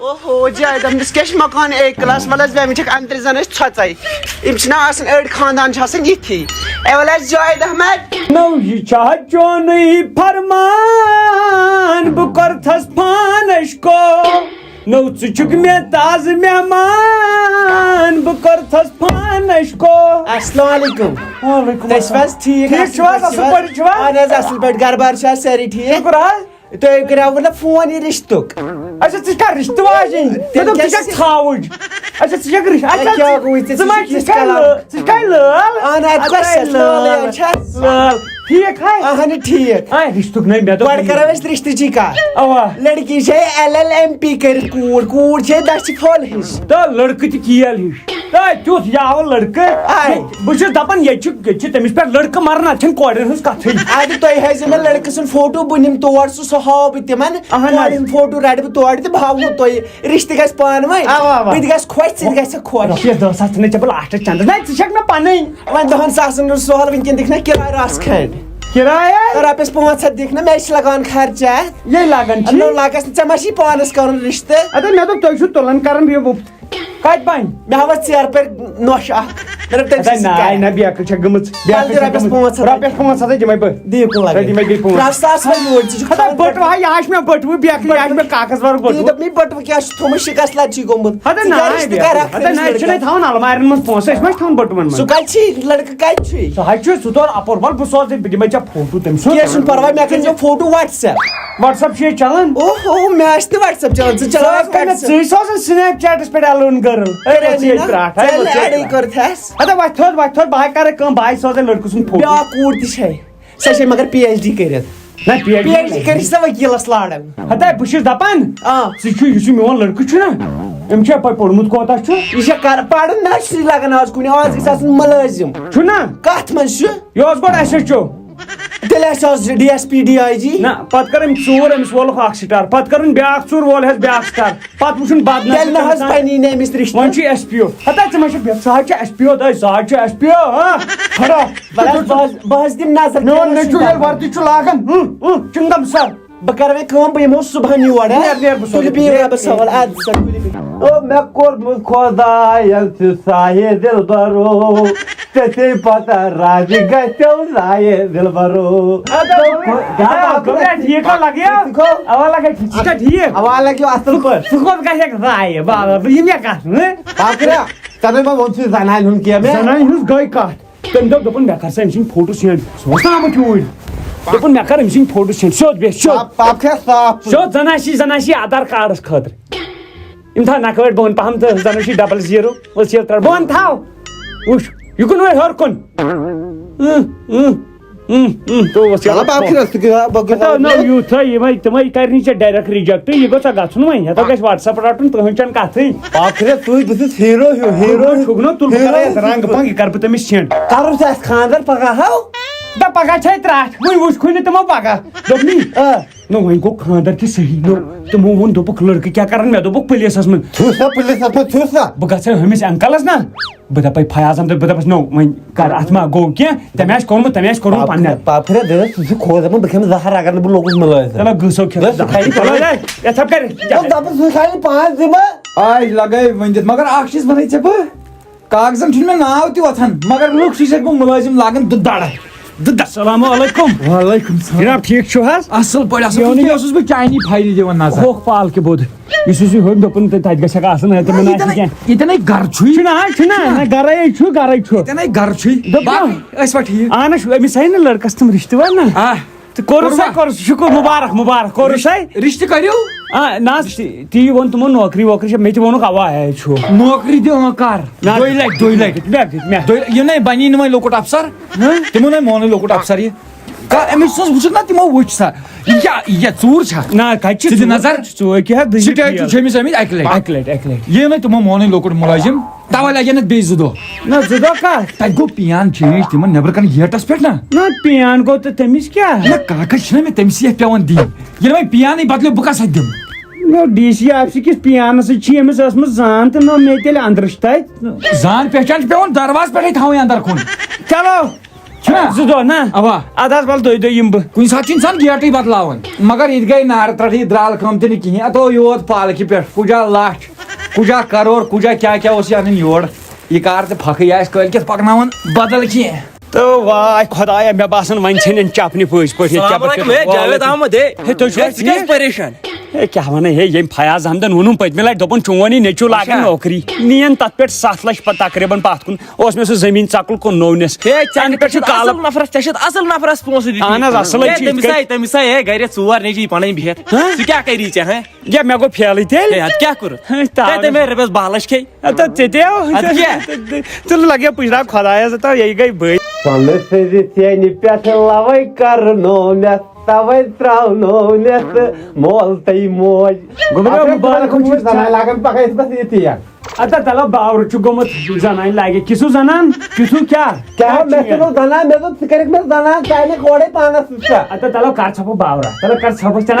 اوہو جاید احمدس کیا مکان اے کلاس ولس بہ مچھ اندر زن ژھۄژے یم چھنا آسان أڑۍ خاندان چھ آسان یتھی اے ول جاید احمد نو یہ چاہ چونی فرمان بہ کرتھس پانش کو نو ژٕ چھُکھ مےٚ تازٕ مہمان بہ کرتھس پانش کو. السلام علیکم. وعلیکم تُہۍ چھِو حظ ٹھیٖک؟ ٹھیٖک چھِو حظ اصل پٲٹھۍ چھِو اہن حظ اصل پٲٹھۍ گرٕ بار چھِ حظ سٲری ٹھیٖک؟ شُکر حظ. تُہۍ کریاوٕ نہ فون یہِ رِشتُک؟ اچھا ژٕ چھکھا رشتہٕ واجِنۍ ژٕ دوٚپ ژٕ چھکھ ژھاوٕج اچھا ژٕ چھکھ کیٛاہ گوٚوُے ژےٚ؟ ژٕ ما ژٕ چھکھا لٲل اہن حظ کۄس لٲل چھَس؟ لٲل ٹھیٖک ہے اہن ٹھیٖک. رشتُک نٔے مےٚ دوٚپ گۄڈٕ کرو أسۍ رِشتٕچی کتھ. اوا لڑکی چھے LLMP کٔرِتھ کوٗر چھے دچھِ پھوٚل ہِش. تہٕ لڑکہٕ تہِ کیل ہِش تہٕ تیُتھ یاوٕ لڑکہٕ بہٕ چھُس دپان ییٚتہِ چھِ تٔمِس پٮ۪ٹھ لڑکہٕ مران اتھ چھنہٕ کورٮ۪ن ہٕنٛز کتھٕے. ادٕ تُہۍ ہٲیزیو مےٚ لڑکہٕ سُنٛد فوٹو بہٕ نِمہٕ تور سُہ ہاو بہٕ تِمن کورِ ہُنٛد فوٹو رٹہٕ بہٕ تورٕ تہٕ بہٕ ہاوہو تۄہہِ رشتہٕ گژھِ پانہٕ ؤنۍ بہٕ تہِ گژھِ خۄش ژٕ تہِ گژھکھ خۄش. رۄپیس 10 ساس ژھٕنَے ژےٚ بہٕ لاسٹس چندس نہ ژٕ چھکھ مےٚ پنٕنۍ وۄنۍ 10 ساسن ہُنٛد سوال وٕنکٮ۪ن دِکھ نہ کِراے رس کھنڈ کِراے رۄپیس 500 دِکھ نہ مےٚ چھِ لگان خرچہٕ اتھ. یے لگان چھِ نو لگس نہٕ ژےٚ ما چھی پانس کرُن رشتہٕ. اَدٕ مےٚ دوٚپ تُہۍ چھِو تُلان کران کتہِ بنہِ مےٚ ہاو ژیرٕ پٲٹھۍ نۄش اکھ مےٚ دوٚپ تٔمۍ سٕے ناے نہ بیکٕل چھےٚ گٔمٕژ رۄپیس 500 رۄپیس 500 دِمے بہٕ دِمے بیٚیہِ 3 ساس وۄنۍ یوٗرۍ ژٕ ہتا بٔٹوٕ یہِ آسہِ مےٚ بٔٹوٕ بیکٕل یہِ آسہِ مےٚ کاکَس ورُک بٔٹوٕ دوٚپ مےٚ بٔٹوٕ کیٛاہ چھُ تھوٚمُت شِکست لچی گوٚمُت. ہتا نہ چھِنَے تھاوان المارٮ۪ن منٛز پونٛسہٕ أسۍ ما چھِ تھاوان بٔٹوَن منٛز. سُہ کتہِ چھُے لڑکہٕ کتہِ چھُے؟ سُہ حظ چھُ سُہ تور اپور ول بہٕ سوزے بہٕ دِمے ژےٚ فوٹو تٔمۍ سُنٛد. کینٛہہ چھُنہٕ پرواے مےٚ کٔرۍزیو photo what's app. What's app چھُ ییٚتہِ چلان. اوہو مےٚ آسہِ نہٕ وٹس ایپ چلان ژٕ چلاوکھ ژٕ سوزان سنیپ چیٹس پٮ۪ٹھ ایلون گٔرل ایڈٕے کٔرتھس. ہتا وتھ تھوٚد بہٕ ہا کرے کٲم بہٕ ہا سوزے لڑکہٕ سُنٛد فوٹو. بیاکھ کوٗر تہِ چھے سۄ چھے مگر PhD کٔرِتھ. نہ PhD کٔرِتھ سۄ ؤکیٖلس لاران. ہتا بہٕ چھُس دپان ژٕ چھُ یُس یہِ میون لڑکہٕ چھُ نا أمۍ چھا پوٚرمُت کوتاہ چھُ یہِ چھا پرُن نہ چھُے لگان آز کُنہِ آز گژھِ آسُن مُلٲزِم. چھُنا کتھ منٛز چھُ؟ یہِ اوس گۄڈٕ SHO تیٚلہِ آسہِ آز DSP DIG. نہ پتہٕ کٔر أمۍ ژوٗر أمِس وولُکھ اکھ سٹار پتہٕ کٔرٕن بیاکھ ژوٗر وول حظ بیاکھ سٹار پتہٕ وٕچھُن تیٚلہِ نہ حظ بنی نہٕ أمِس وۄنۍ رِشتہٕ. چھُ SPO ہتا ژٕ ما چھُ سُہ حظ چھُ SPO سُہ حظ چھُ SPO کھڑا بہٕ حظ دِمہٕ نظر. میون نیٚچوٗ ییٚلہِ وردی چھُ لاگان چِنگم سر بہٕ کرٕ وۄنۍ کٲم بہٕ یِمو صبحن یور. نیر بہٕ تُلِو بِہِو رۄبس حوال ادٕ سا تُلِو بِہِو. او مےٚ کوٚرمُت خۄداین تہِ سایہِ دِل بَرو ژےٚ پتہ راجہِ گژھٮ۪و زایہِ دِل بَرو. ٹھیٖک لگیو اوا لگے ٹھیٖک اوا لگیو اصل پٲٹھۍ. سُہ کوٚت گژھٮ۪کھ زایہِ بابا یہِ مےٚ کتھ پاکرا ژےٚ نَے ووٚن سُہ زنانہِ ہُنٛد کینٛہہ مےٚ. زنانہِ ہٕنٛز گٔے کتھ تٔمۍ دوٚپ مےٚ کر سا أمۍ سٕنٛدۍ فوٹو سینڈ سُہ اوس نہٕ آمُت یوٗرۍ دوٚپُن مےٚ کر أمۍ سٕنٛدۍ فوٹو سینڈ سیوٚد بیٚیہِ سیوٚد پاکرا صاف سیوٚد زناشی آدھار کارڈس خٲطرٕ یِم تھاو نکھٕ بۄن پہم تہٕ زناشی 00 ؤسیٖل ترٛےٚ بۄن تھاو وٕچھ یہِ کُن وۄنۍ ہیوٚر کُن یوٗتھے یِمے تِمے کرنی ژےٚ ڈایریکٹ رِجیکٹ یہِ گوٚژھا گژھُن وۄنۍ ہتا گژھِ وٹس ایپ رٹُن تُہنٛد چھنہٕ کتھٕے. پاکرا ژٕ بہٕ چھُس ہیٖرو ہیوٗ ہیٖرو چھُکھ نا تُل رنٛگ پنٛگ یہِ کرٕ بہٕ تٔمِس سینڈ. کرُن چھُ اَسہِ خانٛدر پگاہ ہاو. دپ پگہہ چھے ترٛٹھ وۄنۍ وٕچھکھٕے نہٕ تِمو پگہہ دوٚپنی نہ وۄنۍ گوٚو خانٛدر تہِ صحیح نو تِمو ووٚن دوٚپُکھ لڑکہٕ کیٛاہ کرن مےٚ دوٚپُکھ پُلیٖسس منٛز. بہٕ گژھے ہُمِس انکلس نا بہٕ دپے فیاض احمد بہٕ دپس نو وۄنۍ کر اتھ ما گوٚو کینٛہہ تٔمۍ آسہِ کوٚرمُت پننہِ. پاپرا دٔس ژٕ چھُکھ کھوژان بہٕ کھٮ۪مہٕ زہر اگر نہٕ بہٕ لوگُس مُلٲزِم. چلو گٔژھو دپُس سُہ کھالہِ 5 دِمہٕ. آے لگے ؤنۍ دِتھ مگر اکھ چیٖز ونے ژےٚ بہٕ کاغذن چھُنہٕ مےٚ ناو تہِ وۄتھان مگر لُکھ چھِ ژےٚ گوٚو مُلٲزِم لاگان دُدڑ. السلام علیکم. وعلیکم السلام جناب ٹھیٖک چھُو حظ اصل پٲٹھۍ اصل پٲٹھۍ اوسُس بہٕ چانہِ فایلہِ دِوان نظر. ہوکھ پالکہِ بود یُس یُس یہِ ہیوٚن دوٚپُن تتہِ گژھٮ۪کھ آسُن تِمن آسہِ کینٛہہ ییٚتٮ۪نٕے گرٕ چھُے چھُنہ حظ چھُنہ گرے چھُ گرے چھُ ییٚتٮ۪نٕے گرٕ چھُے ٲسۍ وۄنۍ ٹھیٖک. اہن حظ أمِس آیہِ نہٕ لڑکس تِم رِشتہٕ وٲلۍ نا تہٕ کوٚرُس شُکُر مُبارک مُبارک کوٚرُس رِشتہٕ کٔرِو نہ حظ تی ووٚن تِمو نوکری ووکری چھِ مےٚ تہِ ووٚنُکھ اوا چھُ نوکری دِوان کر 2 لٹہِ یہِ نَے بنی نہٕ وۄنۍ لۄکُٹ افسر تِمو نَے مونٕے لۄکُٹ افسر یہِ أمِس سٕنٛز وٕچھُکھ نا تِمو وٕچھ سا یہِ کیٛاہ ژوٗر چھا نہ کتہِ چھِ ژٕ دِ نظر ژوٗر کیٛاہ سِٹیٹ چھِ أمِس آمٕتۍ اکہِ لٹہِ یہِ نَے تِمو مونٕے لۄکُٹ مُلٲزِم تَوے لگن اَتھ بیٚیہِ 2 دۄہ. نہ 2 دۄہ کتھ تَتہِ گوٚو پِیان چینج تِمن نیبرٕ کنہِ گیٹس پٮ۪ٹھ نا پیان گوٚو تہٕ تٔمِس کیٛاہ نہ کاغذ چھِنہ مےٚ تٔمسٕے اَتھ پیٚوان دِنۍ ییٚلہِ وۄنۍ پِیانٕے بدلیو بہٕ کَس اَتھ دِمہٕ. DC آفسہِ کِس پیانس سۭتۍ چھِ أمِس ٲسمٕژ زان تہٕ نہ مےٚ تیٚلہِ اندرٕ چھِ تتہِ زان پہچان چھِ پیٚوان دروازٕ پٮ۪ٹھٕے تھاوٕنۍ اندر کُن. چلو زٕ دۄہ نا اوا اَدٕ حظ وَلہٕ دۄیہِ دۄہہِ یِمہٕ بہٕ کُنہِ ساتہٕ چھُ اِنسان گیٹٕے بدلاوان مگر یہِ تہِ گٔے نار ترٛٹھ درٛال کٲم تہِ نہٕ کِہینۍ اَتھ یوت پالکہِ پٮ۪ٹھ کُجا لَچھ کُجا کَرور کُجا کیٛاہ اوس یہِ اَنٕنۍ یورٕ یہِ کار تہِ پھکھٕے آسہِ کٲلۍ کٮ۪تھ پکناوان بدل کینٛہہ تہٕ واے خۄدایا مےٚ باسان وۄنۍ ژھٕنن چپنہِ پٔزۍ پٲٹھۍ جاوید احمد پریشان ہے کیٛاہ وَنَے ہے ییٚمۍ فیاض احمدن ووٚنُم پٔتمہِ لٹہِ دوٚپُن چون یہِ نیٚچوٗ لاگن نوکری نِیَن تتھ پٮ۪ٹھ 7 لچھ پتہٕ تقریٖبن پتھ کُن اوس مےٚ سُہ زٔمیٖن ژکُل کُننوونِس اصل نفرس اصل نفرس پونسہٕ اہن حظ اصل تٔمِس آیہِ گرِ 4 نیٚچی پنٕنۍ بِہِتھ سُہ کیٛاہ کری ژےٚ یا مےٚ گوٚو پھیلٕے تیٚلہِ اَدٕ کیٛاہ کوٚرُتھ تٔمۍ رۄپیس 12 لچھ کھے ژےٚ تہِ ژٕ لگے پٕشراو خۄدایس تہٕ یہِ گٔے بٔے ژےٚ پٮ۪ٹھ لوے کرنوونیتھ توے تراونوونیتھ مولتٕے موج اَدٕ تلو باورٕ چھُ گوٚمُت زنانہِ لاگہِ کِسُو زنان کِسُو کیٛاہ اَدٕ تلو کر ژھۄپہٕ باورا تلو کر ژھۄپہٕ ژٕ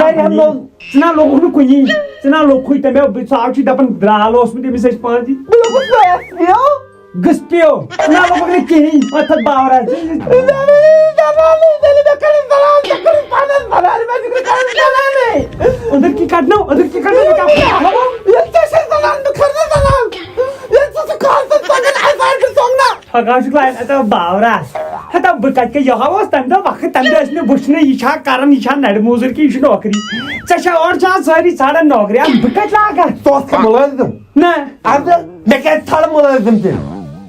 نا لوگُکھ نہٕ کُنی ژٕ نا لوٚگُے تمے ژٕ آو چھُ دپان درال اوسمُت أمِس ٲسۍ پانہٕ گٔژھ پیو نا لوگُکھ نہٕ کِہینۍ وۄتھ باورا أنٛدٕر کی کڑنو باورا ہتا بہٕ کتہِ کے یہو اوس تمہِ دۄہ وقت تمہِ دۄہ ٲسۍ نہٕ وٕچھنہٕ یہِ چھا کران یہِ چھا نرِ موزوٗر کہِ یہِ چھُ نوکری ژےٚ چھا اورٕ چھِ آز سٲری ژھانڈان نوکری بہٕ کتہِ لاگہٕ نہ مےٚ کیٛازِ ژھانڈ مُلٲزِم تیٚلہِ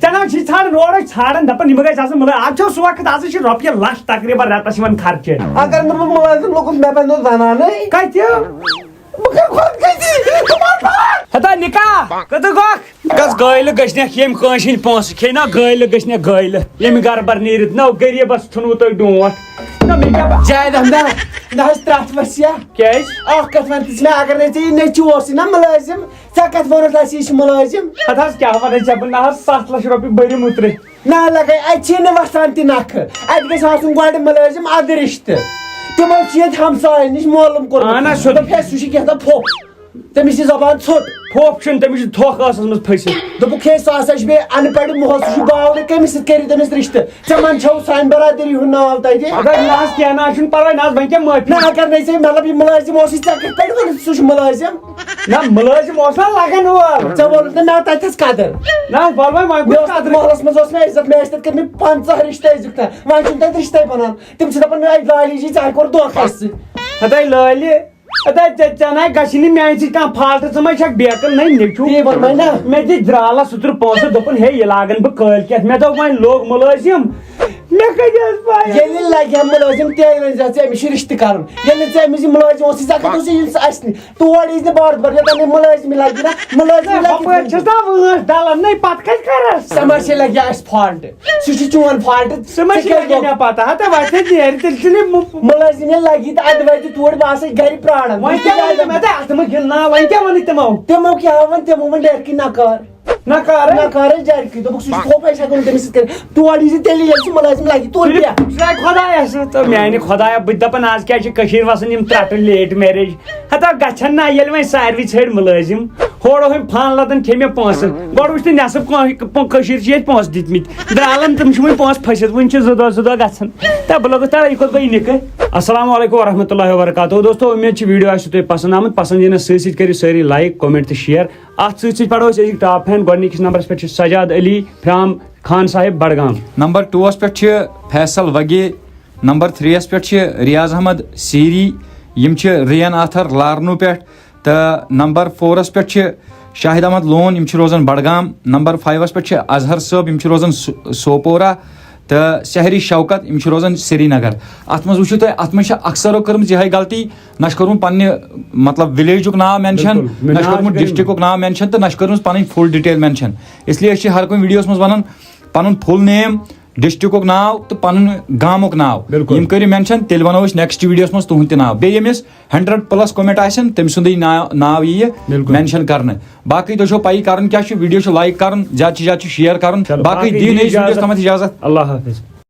ژےٚ نا چھِ ژھانڈان اورے ژھانڈان دپان یِم گژھِ آسان مطلب آز چھُ سُہ وقت آز چھِ رۄپیہِ لچھ تقریٖبن رٮ۪تس یِوان خرچہِ اگر نہٕ بہٕ مُلٲزِم لوٚگُس مےٚ بنٛدو زنانٕے کتہِ ہتا نکاح کتہٕ گوکھ گژھ گٲلہٕ گٔژھنکھ ییٚمۍ کٲنٛسہِ ہٕنٛدۍ پونٛسہٕ کھیٚیہِ نا گٲلہٕ گٔژھنکھ گٲلہٕ ییٚمہِ گربر نیٖرِتھ نو غریٖبس ژھُنوٕ تۄہہِ ڈونٛٹھ جاوید احمد نہ حظ ترٛٹھ ؤسیا کیٛازِ اکھ کتھ ون تہِ مےٚ اگر نہٕ ژےٚ یہِ نیٚچوٗ اوسُے نا مُلٲزِم ژےٚ کتھ ووٚنُتھ اَسہِ یہِ چھُ مُلٲزِم ہتہٕ حظ کیٛاہ ونے ژےٚ بہٕ نہ حظ 7 لچھ رۄپیہِ بٔرِم اوترٕ نہ لگے اتہِ چھی نہٕ وسان تہِ نکھٕ اتہِ گژھِ آسُن گۄڈٕ مُلٲزِم ادٕ رِشتہٕ تِمو چھِ ییٚتہِ ہمساین نِش معلوٗم کوٚرمُت سُہ چھُ کینٛژھا پھوٚپ تٔمِس چھِ زبان ژھوٚٹ پھوٚپ چھُنہٕ تٔمِس چھُ تھوٚکھ ٲسس منٛز پھٔسِتھ دوٚپُکھ ہے سُہ ہسا چھُ بیٚیہِ اَنہٕ پڑِ مُحل سُہ چھُ باورٕ کٔمِس سۭتۍ کٔرِو تٔمِس رِشتہٕ ژےٚ منٛدچھو سانہِ برادٔری ہُنٛد ناو تتہِ اگر نہ حظ کینٛہہ نہ حظ چھُنہٕ پرواے نہ حظ وۄنۍ کیٛاہ معٲفی نہ اگر نہٕ ژےٚ مطلب یہِ مُلٲزِم اوسُے ژےٚ کِتھ پٲٹھۍ ووٚنُتھ سُہ چھُ مُلٲزِم نہ مُلٲزِم اوس نا لگان اور ژےٚ ووٚنُتھ نہٕ مےٚ تتہِ تھَس قدر نہ حظ پرواے وۄنۍ مےٚ گوٚو اوس تتھ محلس منٛز اوس مےٚ عزت مےٚ ٲسۍ تتہِ کٔرمٕتۍ 50 رِشتہٕ أزیُک تام وۄنۍ چھُنہٕ تتہِ رِشتے بنان تِم چھِ دپان لالی جی ژےٚ کوٚر دھوکہٕ اَسہِ سۭتۍ ہتاے لٲلہِ ہتاے ژےٚ ناے گژھی نہٕ میانہِ سۭتۍ کانٛہہ فالٹہٕ ژٕ ما چھکھ بیکٕل نٔے نیٚچوٗ تی ووٚنمَے نا مےٚ دِتۍ درالس 100 پونٛسہٕ دوٚپُن ہے یہِ لاگن بہٕ کٲلۍ کٮ۪تھ مےٚ دوٚپ وۄنۍ لوگ مُلٲزِم مےٚ کتہِ ٲس پاے ییٚلہِ لگہِ ہا مُلٲزِم تیٚلہِ ؤنۍ زِ ژےٚ أمِس چھُ رِشتہٕ کرُن ییٚلہِ نہٕ ژےٚ أمِس یہِ مُلٲزِم اوسُے ژےٚ کتھ اوسُے یُن اَسہِ نِش تور یٖزِ نہٕ بار بار یوٚتام نہٕ مُلٲزِمٕے لگہِ نا مُلٲزِم ہُپٲرۍ چھَس نا وٲنٛس ڈلان نَے پتہٕ کتہِ کرس ژےٚ ما چھے لگہِ اَسہِ فالٹہٕ سُہ چھُ چون فالٹہٕ سُہ ما چھِ لگہِ مےٚ پتہ ہتا وۄنۍ نیرِ تیٚلہِ چھُنہٕ مُلٲزِم ییٚلہِ لگی تہٕ اَدٕ واتہِ توٗرۍ بہٕ آسے گرِ پراران وۄنۍ کیٛاہ وَنہِ مےٚ دِ اَتھ مہ گِنٛدناو وۄنۍ کیٛاہ ووٚنُے تِمو تِمو کیٛاہ ووٚن تِمو ووٚن ڈیرکٕے نکار نکار نکارٕے جرکٕے دوٚپُکھ سُہ چھُ تھوٚپ أسۍ ہٮ۪کو نہٕ تٔمِس سۭتۍ کٔرِتھ تور یٖزِ تیٚلی ییٚلہِ سُہ مُلٲزِم لگہِ تور بیٚہہ خۄدایس تہٕ میانہِ خۄدایا بہٕ تہِ دپان آز کیٛاہ چھِ کٔشیٖرِ وسان یِم ترٛٹہٕ لیٹ میریج ہتا گژھن نا ییٚلہِ وۄنۍ ساروی ژھٲنٛڈۍ مُلٲزِم ہورٕ ہُم فن لتن کھے مےٚ پونٛسہٕ گۄڈٕ وٕچھ تہٕ نٮ۪صٕب کٔشیٖر چھِ ییٚتہِ پونٛسہٕ دِتمٕتۍ درالن تِم چھِ وۄنۍ پونٛسہٕ پھٔسِتھ وٕنہِ چھِ 2 دۄہ گژھان تہٕ بہٕ لوٚگُس ترا یہِ کوٚت گٔے نِکہٕ السلام علیکم ورحمتہ اللہ وبرکاتہ دوستو امید چھِ ویٖڈیو آسِوٕ تۄہہِ پسنٛد آمُت پسنٛد یِنس سۭتۍ سۭتۍ کٔرِو سٲری لایک کومنٹ تہٕ شیر اتھ سۭتۍ سۭتۍ پڑھو أسۍ أزِکۍ ٹاپ فین گۄڈٕنِکِس نمبرس پٮ۪ٹھ چھُ سجاد علی فرام خان صاحب بڈگام نمبر 2 پٮ۪ٹھ چھِ فیصل وگے نمبر 3 پٮ۪ٹھ چھِ ریاض احمد سیری یِم چھِ رین آتھر لارنو پٮ۪ٹھ تہٕ نمبر 4 پٮ۪ٹھ چھِ شاہد احمد لون یِم چھِ روزان بڈگام نمبر 5 پٮ۪ٹھ چھِ اظہر صٲب یِم چھِ روزان سوپورہ تہٕ سحری شوکت یِم چھِ روزان سری نگر اتھ منٛز وٕچھِو تُہۍ اتھ منٛز چھِ اکثرو کٔرمٕژ یِہے غلطی نہ چھُ کوٚرمُت پننہِ مطلب وِلیجُک ناو مینشن نہ چھُ کوٚرمُت ڈسٹرکُک ناو مینشن تہٕ نہ چھِ کٔرمٕژ پنٕنۍ فُل ڈِٹیل مینشن اسلیے أسۍ چھِ ہر کُنہِ ویٖڈیوس منٛز ونان پنُن فُل نیم ڈسٹرکُک ناو تہٕ پنُن گامُک ناو یِم کٔرِو مینشن تیٚلہِ ونو أسۍ نیکسٹ ویٖڈیوس منٛز تُہُنٛد تہِ ناو بیٚیہِ ییٚمِس 100+ کومنٹ آسن تٔمۍ سُنٛدٕے ناو ییہِ مینشن کرنہٕ باقٕے تۄہہِ چھو پایی کرُن کیٛاہ چھُ ویٖڈیو چھُ لایک کرُن زیادٕ سے زیادٕ چھُ شیر کرُن باقٕے دِیِو نٔیِس ویٖڈیوس تامتھ اِجازت اللہ حافظ.